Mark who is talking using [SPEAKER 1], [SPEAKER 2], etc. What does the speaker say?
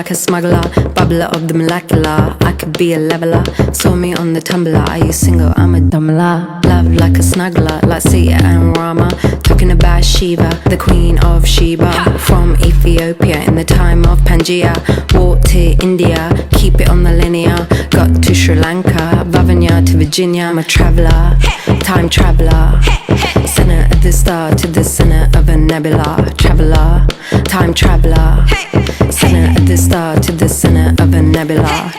[SPEAKER 1] like a smuggler, bubbler of the molecular. I could be a leveler, saw me on the tumbler. Are you single? I'm a dumbler. Love like a snuggler, like Sita and Rama. Talking about Shiva, the queen of Sheba. From Ethiopia in the time of Pangaea. Walked to India, keep it on the linear. Got to Sri Lanka, Vavanya to Virginia. I'm a traveller, time traveller. Center of the star to the center of a nebula. Traveller, time traveller. Center of the star to the center of a nebula.